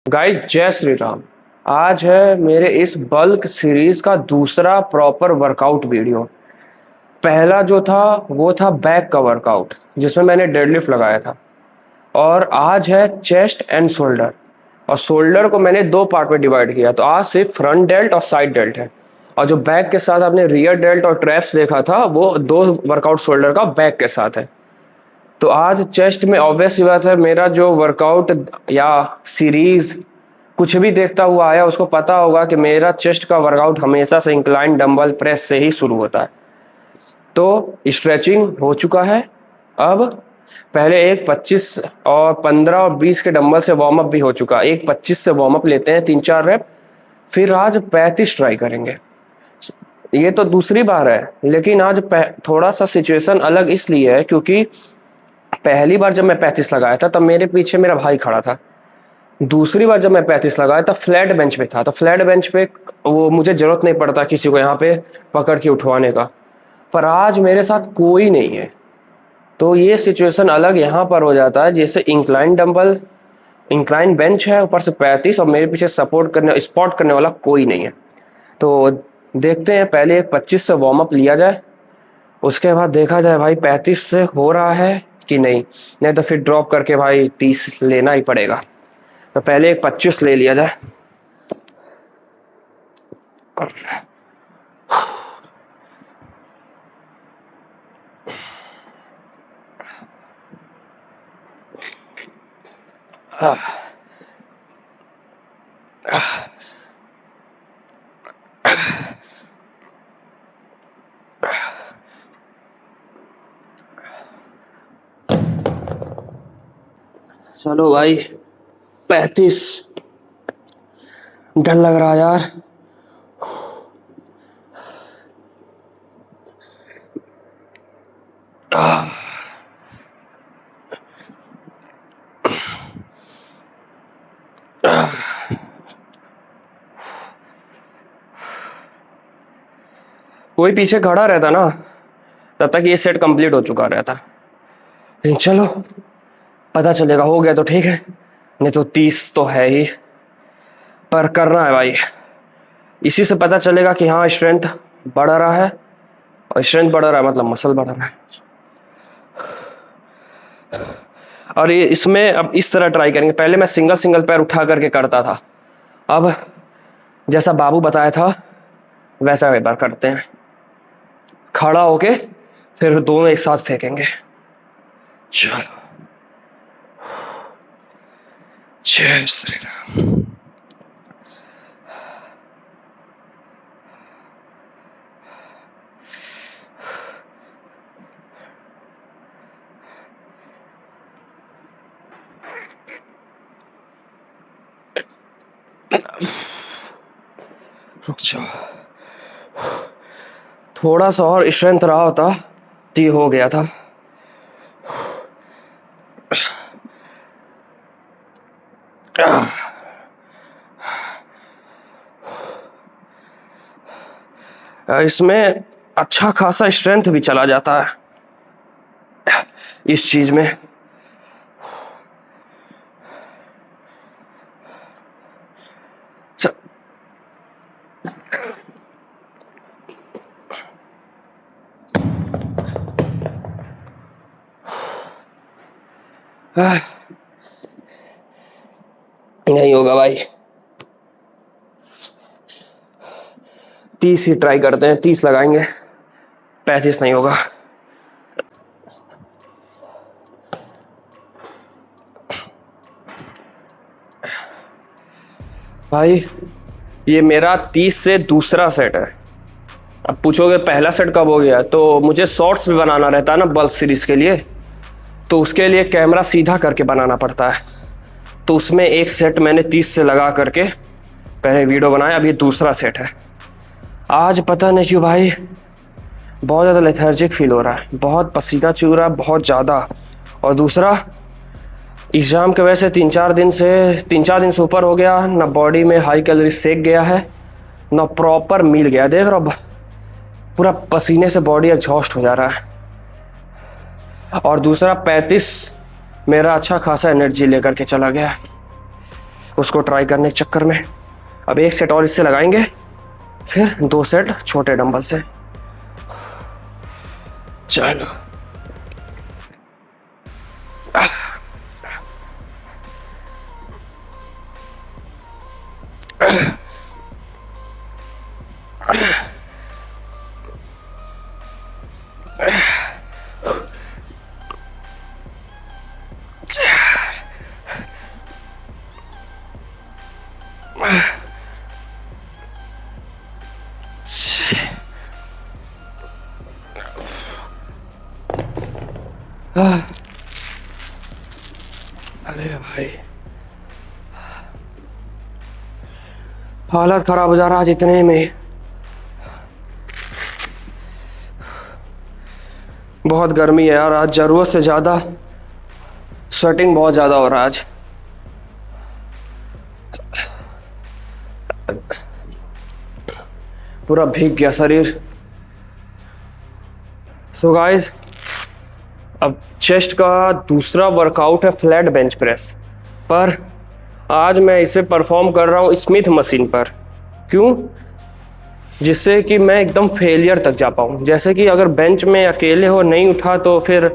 Guys जय श्री राम। आज है मेरे इस बल्क सीरीज का दूसरा प्रॉपर वर्कआउट वीडियो। पहला जो था वो था बैक का वर्कआउट जिसमें मैंने डेडलिफ्ट लगाया था, और आज है चेस्ट एंड शोल्डर। और शोल्डर को मैंने दो पार्ट में डिवाइड किया, तो आज सिर्फ फ्रंट डेल्ट और साइड डेल्ट है। और जो बैक के साथ आपने रियर डेल्ट और ट्रैप्स देखा था वो दो वर्कआउट शोल्डर का बैक के साथ है। तो आज चेस्ट में ऑब्वियस बात है, मेरा जो वर्कआउट या सीरीज कुछ भी देखता हुआ आया उसको पता होगा कि मेरा चेस्ट का वर्कआउट हमेशा से इंक्लाइन डंबल प्रेस से ही शुरू होता है। तो स्ट्रेचिंग हो चुका है। अब पहले एक 25 और 15 और 20 के डंबल से वार्म अप भी हो चुका है। एक 25 से वार्म अप लेते हैं 3-4 रेप, फिर आज 35 ट्राई करेंगे। ये तो दूसरी बार है, लेकिन आज थोड़ा सा सिचुएशन अलग इसलिए है क्योंकि पहली बार जब मैं 35 लगाया था तब मेरे पीछे मेरा भाई खड़ा था। दूसरी बार जब मैं 35 लगाया तब फ्लैट बेंच पे था, तो फ्लैट बेंच पे वो मुझे जरूरत नहीं पड़ता किसी को यहाँ पे पकड़ के उठवाने का। पर आज मेरे साथ कोई नहीं है, तो ये सिचुएशन अलग यहाँ पर हो जाता है। जैसे इंक्लाइन डंबल, इंक्लाइन बेंच है, ऊपर से 35 और मेरे पीछे सपोर्ट करने स्पॉट करने वाला कोई नहीं है। तो देखते हैं, पहले एक 25 से वार्म अप लिया जाए, उसके बाद देखा जाए भाई 35 से हो रहा है कि नहीं तो फिर ड्रॉप करके भाई 30 लेना ही पड़ेगा। तो पहले एक 25 ले लिया जाए। चलो भाई 35। डर लग रहा यार। कोई पीछे खड़ा रहता ना तब तक ये सेट कंप्लीट हो चुका रहता। लेकिन चलो पता चलेगा, हो गया तो ठीक है, नहीं तो 30 तो है ही। पर करना है भाई, इसी से पता चलेगा कि हाँ स्ट्रेंथ बढ़ रहा है, और स्ट्रेंथ बढ़ रहा है मतलब मसल बढ़ रहा है। और ये इसमें अब इस तरह ट्राई करेंगे। पहले मैं सिंगल सिंगल पैर उठा करके करता था, अब जैसा बाबू बताया था वैसा एक बार करते हैं। खड़ा होके फिर दोनों एक साथ फेंकेंगे। चलो, जय श्री राम। रुक जाओ, थोड़ा सा और स्ट्रेंथ रहा होता तो ये हो गया था। इसमें अच्छा खासा स्ट्रेंथ भी चला जाता है इस चीज में। नहीं होगा भाई, 30 ही ट्राई करते हैं, 30 लगाएंगे, 35 नहीं होगा। भाई ये मेरा 30 से दूसरा सेट है। अब पूछोगे पहला सेट कब हो गया, तो मुझे शॉर्ट्स भी बनाना रहता है ना बल्क सीरीज के लिए, तो उसके लिए कैमरा सीधा करके बनाना पड़ता है। तो उसमें एक सेट मैंने 30 से लगा करके पहले वीडियो बनाया, अब ये दूसरा सेट है। आज पता नहीं क्यों भाई बहुत ज़्यादा लेथार्जिक फील हो रहा है, बहुत पसीना चूह रहा है बहुत ज़्यादा। और दूसरा एग्ज़ाम की वजह से 3-4 दिन से ऊपर हो गया ना, बॉडी में हाई कैलोरी सेक गया है ना प्रॉपर मील गया। देख रहा पूरा पसीने से बॉडी एग्जॉस्ट हो जा रहा है। और दूसरा 35 मेरा अच्छा खासा एनर्जी लेकर के चला गया। उसको ट्राई करने के चक्कर में अब एक सेट और इससे लगाएंगे, फिर 2 सेट छोटे डंबल से। चलो अरे भाई हालत खराब हो जा रहा है आज इतने में। बहुत गर्मी है यार आज, जरूरत से ज्यादा स्वेटिंग बहुत ज्यादा हो रहा है आज। पूरा भीग गया शरीर। सो गाइस, अब चेस्ट का दूसरा वर्कआउट है फ्लैट बेंच प्रेस, पर आज मैं इसे परफॉर्म कर रहा हूँ स्मिथ मशीन पर। क्यों? जिससे कि मैं एकदम फेलियर तक जा पाऊँ। जैसे कि अगर बेंच में अकेले हो नहीं उठा तो फिर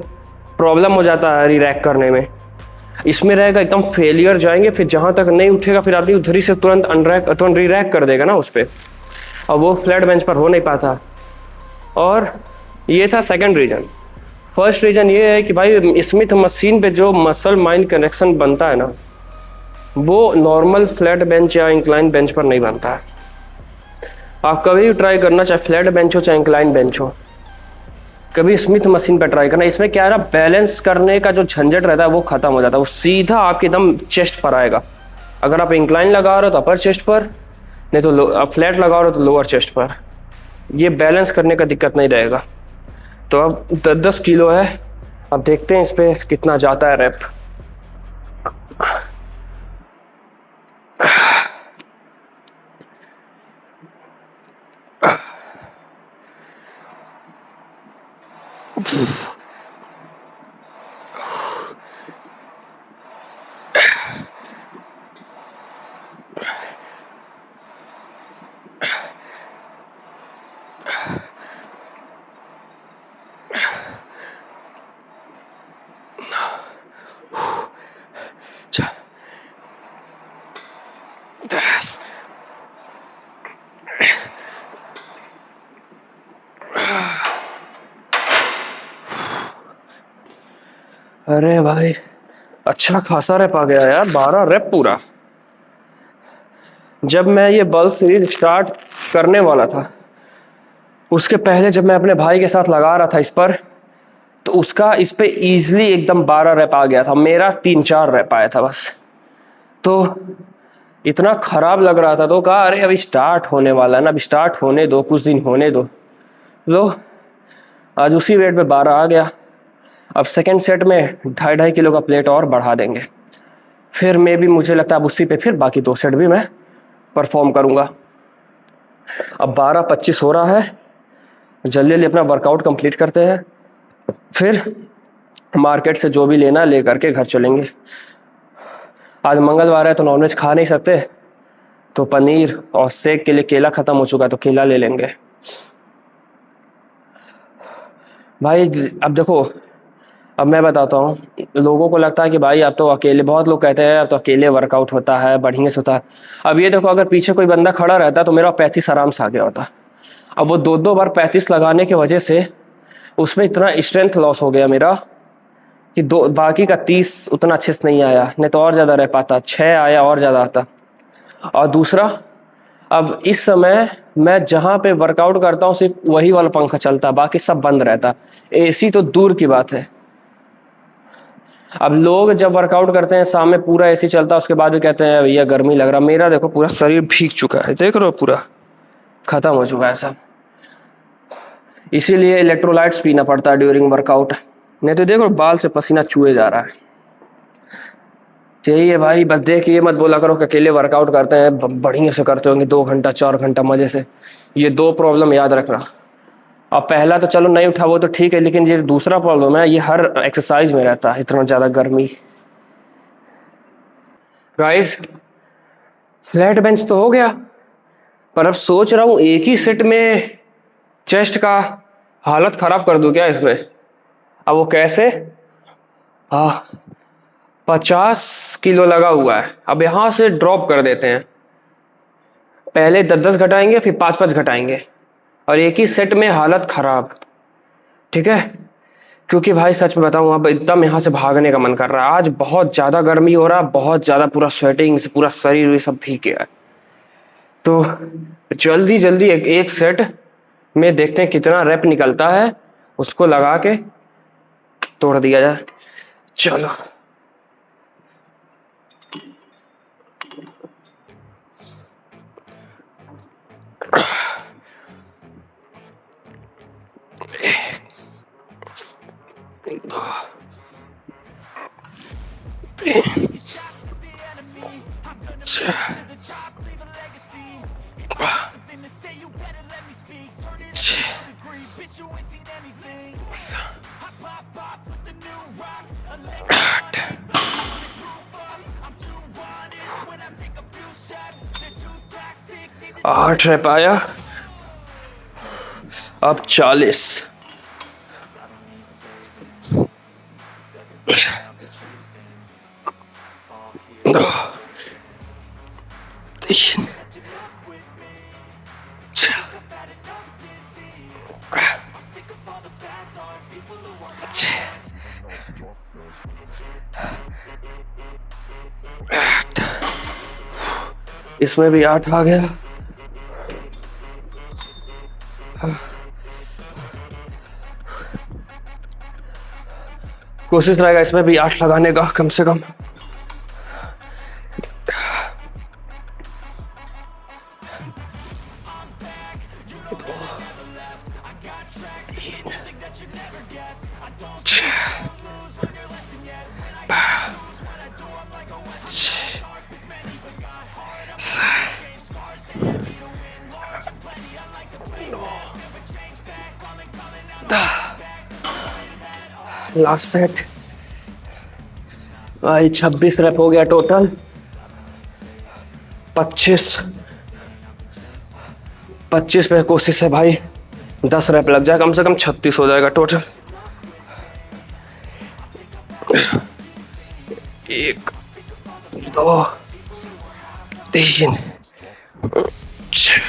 प्रॉब्लम हो जाता है रीरैक करने में। इसमें रहेगा एकदम फेलियर जाएंगे, फिर जहाँ तक नहीं उठेगा फिर आदमी उधर ही से तुरंत रीरैक कर देगा ना उस पर, और वो फ्लैट बेंच पर हो नहीं पाता। और ये था सेकंड रीज़न। फर्स्ट रीज़न ये है कि भाई स्मिथ मशीन पे जो मसल माइंड कनेक्शन बनता है ना, वो नॉर्मल फ्लैट बेंच या इंक्लाइन बेंच पर नहीं बनता है। आप कभी भी ट्राई करना, चाहे फ्लैट बेंच हो चाहे इंक्लाइन बेंच हो, कभी स्मिथ मशीन पर ट्राई करना। इसमें क्या है ना, बैलेंस करने का जो झंझट रहता है वो खत्म हो जाता है, वो सीधा आपके एकदम चेस्ट पर आएगा। अगर आप इंक्लाइन लगा रहे हो तो अपर चेस्ट पर, नहीं तो आप फ्लैट लगा रहे हो तो लोअर चेस्ट पर। ये बैलेंस करने का दिक्कत नहीं रहेगा। तो अब 10-10 किलो है, अब देखते हैं इस पर कितना जाता है रैप। अरे भाई अच्छा खासा रैप आ गया यार, 12 रैप पूरा। जब मैं ये बल सीरीज स्टार्ट करने वाला था, उसके पहले जब मैं अपने भाई के साथ लगा रहा था इस पर, तो उसका इस पे इजीली एकदम 12 रैप आ गया था, मेरा 3-4 रैप आया था बस। तो इतना खराब लग रहा था, तो कहा अरे अभी स्टार्ट होने वाला है ना, अभी स्टार्ट होने दो, कुछ दिन होने दो। लो आज उसी वेट पे 12 आ गया। अब सेकेंड सेट में 2.5 किलो का प्लेट और बढ़ा देंगे, फिर मैं भी मुझे लगता है अब उसी पे फिर बाकी 2 सेट भी मैं परफॉर्म करूँगा। अब 12-25 हो रहा है, जल्दी जल्दी अपना वर्कआउट कंप्लीट करते हैं, फिर मार्केट से जो भी लेना ले करके घर चलेंगे। आज मंगलवार है तो नॉनवेज खा नहीं सकते, तो पनीर और शेक के लिए केला ख़त्म हो चुका है तो केला ले लेंगे। भाई अब देखो, अब मैं बताता हूँ, लोगों को लगता है कि भाई अब तो अकेले, बहुत लोग कहते हैं अब तो अकेले वर्कआउट होता है, बढ़िया से होता है। अब ये देखो, अगर पीछे कोई बंदा खड़ा रहता तो मेरा 35 आराम से आ गया होता। अब वो 2-2 बार 35 लगाने की वजह से उसमें इतना स्ट्रेंथ लॉस हो गया मेरा कि बाकी का 30 उतना अच्छे से नहीं आया, नहीं तो और ज़्यादा रह पाता, 6 आया और ज़्यादा आता। और दूसरा, अब इस समय मैं जहाँ पे वर्कआउट करता हूँ सिर्फ वही वाला पंखा चलता, बाकी सब बंद रहता। एसी तो दूर की बात है। अब लोग जब वर्कआउट करते हैं शाम में पूरा एसी चलता है, उसके बाद भी कहते हैं भैया गर्मी लग रहा। मेरा देखो पूरा शरीर भीग चुका है, देख रहे हो, पूरा खत्म हो चुका है सब। इसीलिए इलेक्ट्रोलाइट्स पीना पड़ता है ड्यूरिंग वर्कआउट, नहीं तो देखो बाल से पसीना चूहे जा रहा है। यही है भाई, बस देख ये मत बोला करो कि अकेले वर्कआउट करते हैं बढ़िया से करते होंगे 2 घंटा 4 घंटा मजे से। ये 2 प्रॉब्लम याद रखना। अब पहला तो चलो नहीं उठा वो तो ठीक है, लेकिन ये दूसरा प्रॉब्लम है, ये हर एक्सरसाइज में रहता है, इतना ज़्यादा गर्मी। गाइस फ्लैट बेंच तो हो गया, पर अब सोच रहा हूँ एक ही सेट में चेस्ट का हालत खराब कर दूं क्या इसमें। अब वो कैसे? हाँ, 50 किलो लगा हुआ है, अब यहां से ड्रॉप कर देते हैं। पहले 10-10 घटाएंगे, फिर 5-5 घटाएंगे, और एक ही सेट में हालत खराब। ठीक है, क्योंकि भाई सच में बताऊं, अब एकदम यहाँ से भागने का मन कर रहा है। आज बहुत ज्यादा गर्मी हो रहा है, बहुत ज्यादा, पूरा स्वेटिंग से पूरा शरीर ये सब भीग गया है। तो जल्दी जल्दी एक सेट में देखते हैं कितना रैप निकलता है, उसको लगा के तोड़ दिया जाए। चलो एक, दो, तीन, चार, पाँच, छः, आठ, 8 रह पाया। अब 40, 2, 3, 4, 6, 8, इसमें भी 8 आ गया। कोशिश रहेगा इसमें भी 8 लगाने का कम से कम। लास्ट सेट भाई, 26 रैप हो गया टोटल। 25 पे कोशिश है भाई 10 रैप लग जाए, कम से कम 36 हो जाएगा टोटल। 1, 2, 3, 4,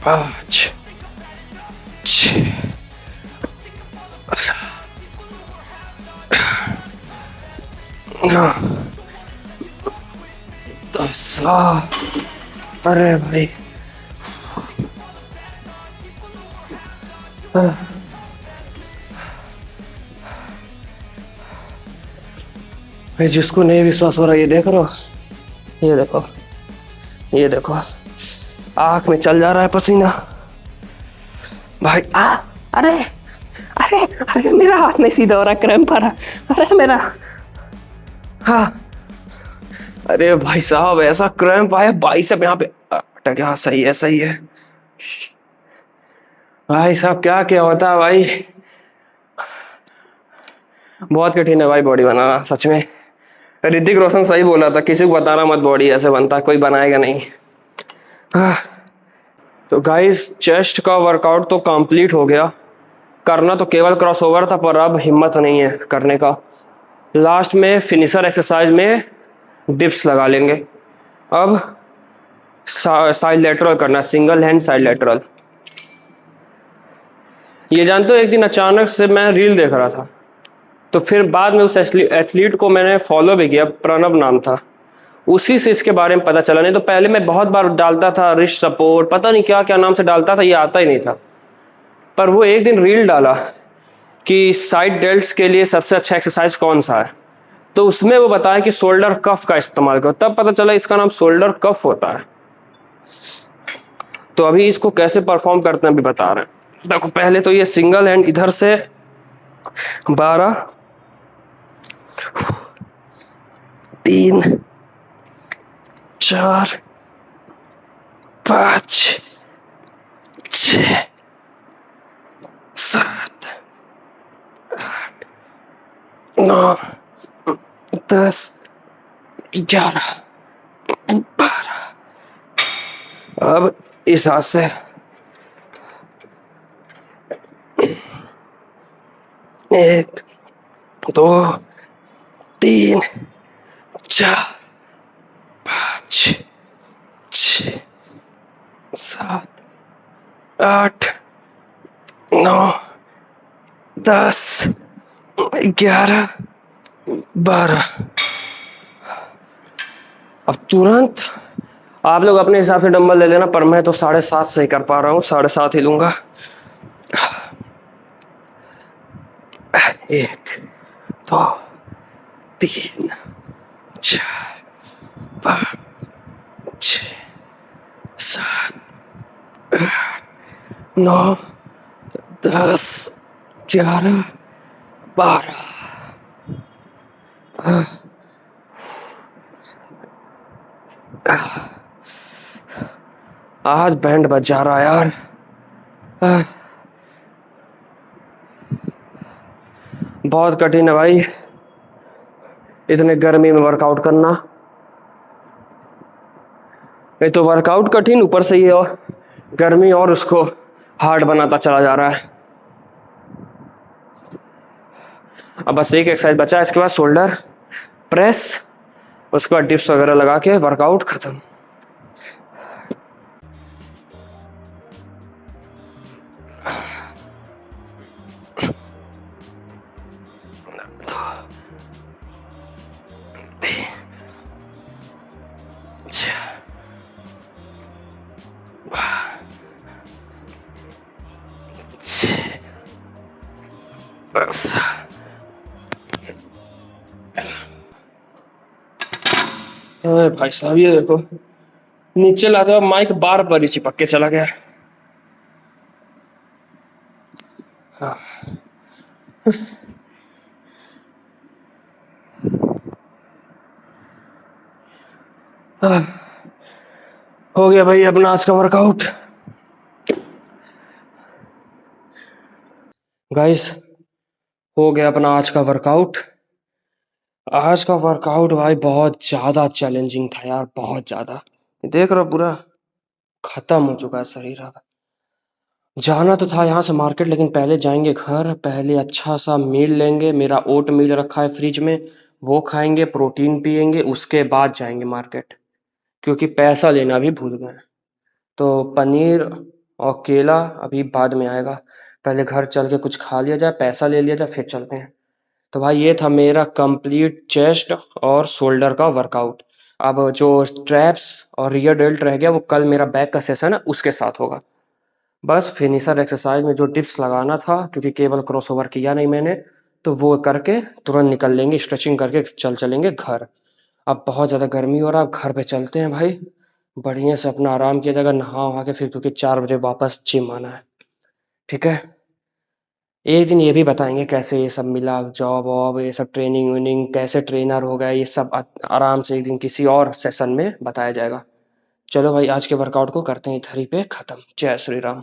5, 6, 7, 9, 10। अरे भाई भाई, जिसको नहीं विश्वास हो रहा, ये देख रहे हो, ये देखो, ये देखो, आँख में चल जा रहा है पसीना भाई। अरे अरे अरे, मेरा हाथ नहीं सीधा हो रहा, क्रैम्प आ रहा। अरे मेरा, हाँ, अरे भाई साहब, ऐसा क्रैम्प आया बाइसेप यहाँ पे अटक। हाँ, सही है, सही है भाई साहब। क्या क्या होता है भाई, बहुत कठिन है भाई बॉडी बनाना सच में। ऋतिक रोशन सही बोला था, किसी को बताना मत बॉडी ऐसे बनता, कोई बनाएगा नहीं। तो गाइस, चेस्ट का वर्कआउट तो कंप्लीट हो गया। करना तो केवल क्रॉसओवर था, पर अब हिम्मत नहीं है करने का। लास्ट में फिनिशर एक्सरसाइज में डिप्स लगा लेंगे। अब साइड लेटरल करना, सिंगल हैंड साइड लेटरल। ये जानते हो, एक दिन अचानक से मैं रील देख रहा था, तो फिर बाद में उस एथलीट को मैंने फॉलो भी किया, प्रणव नाम था, उसी से इसके बारे में पता चला। नहीं तो पहले मैं बहुत बार डालता था रिस्ट सपोर्ट, पता नहीं क्या क्या नाम से डालता था, ये आता ही नहीं था। पर वो एक दिन रील डाला कि साइड डेल्ट्स के लिए सबसे अच्छा एक्सरसाइज कौन सा है, तो उसमें वो बताया कि शोल्डर कफ का इस्तेमाल करो। तब पता चला इसका नाम शोल्डर कफ होता है। तो अभी इसको कैसे परफॉर्म करते हैं अभी बता रहे हैं। देखो, पहले तो ये सिंगल हैंड इधर से 12, 3, 4, 5, 6, 7, 8, 9, 10, 11, अब इस हाथ से एक, दो, तीन, चार, पाँच, छ, सात, आठ, 9, 10, 11, 12। अब तुरंत आप लोग अपने हिसाब से डंबल ले लेना, पर मैं तो 7.5 से ही कर पा रहा हूँ, 7.5 ही लूंगा। 1, 2, 3, 4, 5, 6, 7, 8, 9, 10, 11, 12। आज बैंड बज जा रहा है यार। बहुत कठिन है भाई इतने गर्मी में वर्कआउट करना। ये तो वर्कआउट कठिन, ऊपर से ये और गर्मी और उसको हार्ड बनाता चला जा रहा है। अब बस एक एक्सरसाइज बचा है, इसके बाद शोल्डर प्रेस, उसके बाद डिप्स वगैरह लगा के वर्कआउट खत्म। भाई साहब ये देखो, नीचे लाते हुए माइक बार बार ही चिपक के चला गया। हाँ। हो गया भाई अपना आज का वर्कआउट। गाइस हो गया अपना आज का वर्कआउट। आज का वर्कआउट भाई बहुत ज़्यादा चैलेंजिंग था यार, बहुत ज़्यादा। देख रहा पूरा खत्म हो चुका है शरीर अब। जाना तो था यहाँ से मार्केट, लेकिन पहले जाएंगे घर, पहले अच्छा सा मील लेंगे। मेरा ओट मील रखा है फ्रिज में, वो खाएंगे, प्रोटीन पियेंगे, उसके बाद जाएंगे मार्केट, क्योंकि पैसा लेना भी भूल गए। तो पनीर और केला अभी बाद में आएगा, पहले घर चल के कुछ खा लिया जाए, पैसा ले लिया जाए, फिर चलते हैं। तो भाई ये था मेरा कंप्लीट चेस्ट और शोल्डर का वर्कआउट। अब जो ट्रैप्स और रियर डेल्ट रह गया वो कल मेरा बैक का सेशन है उसके साथ होगा। बस फिनिशर एक्सरसाइज में जो टिप्स लगाना था, क्योंकि केबल क्रॉसओवर किया नहीं मैंने, तो वो करके तुरंत निकल लेंगे, स्ट्रेचिंग करके चलेंगे घर। अब बहुत ज़्यादा गर्मी हो रहा है, अब घर पे चलते हैं भाई, बढ़िया से अपना आराम किया जाएगा, नहा वहा के फिर, क्योंकि 4 बजे वापस जिम आना है। ठीक है, एक दिन ये भी बताएंगे कैसे ये सब मिला, जॉब वॉब ये सब, ट्रेनिंग वेनिंग, कैसे ट्रेनर हो गया, ये सब आराम से एक दिन किसी और सेशन में बताया जाएगा। चलो भाई आज के वर्कआउट को करते हैं इधर ही पे ख़त्म। जय श्री राम।